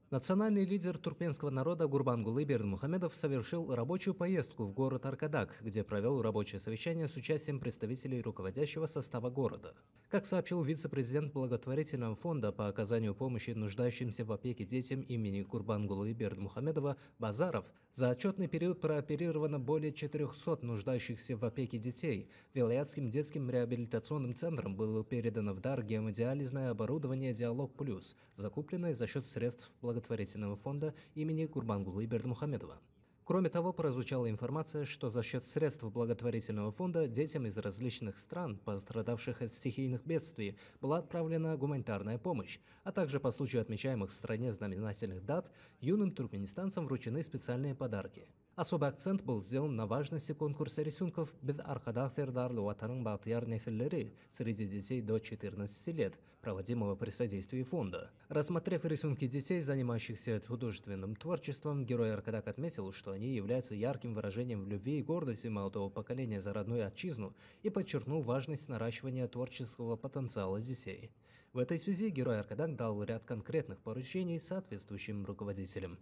Национальный лидер туркменского народа Гурбангулы Бердмухамедов совершил рабочую поездку в город Аркадак, где провел рабочее совещание с участием представителей руководящего состава города. Как сообщил вице-президент благотворительного фонда по оказанию помощи нуждающимся в опеке детям имени Гурбангулы Бердмухамедова Базаров, за отчетный период прооперировано более 400 нуждающихся в опеке детей. Вилаятским детским реабилитационным центром было передано в дар гемодиализное оборудование «Диалог Плюс», закупленное за счет средств благотворительного фонда имени Гурбангулы Бердмухамедова. Кроме того, прозвучала информация, что за счет средств благотворительного фонда детям из различных стран, пострадавших от стихийных бедствий, была отправлена гуманитарная помощь, а также по случаю отмечаемых в стране знаменательных дат юным туркменистанцам вручены специальные подарки. Особый акцент был сделан на важности конкурса рисунков «Бид аркада фердарлы ватанын бахтияр нефиллери» среди детей до 14 лет, проводимого при содействии фонда. Рассмотрев рисунки детей, занимающихся художественным творчеством, герой Аркадак отметил, что они являются ярким выражением любви и гордости молодого поколения за родную отчизну и подчеркнул важность наращивания творческого потенциала детей. В этой связи герой Аркадак дал ряд конкретных поручений соответствующим руководителям.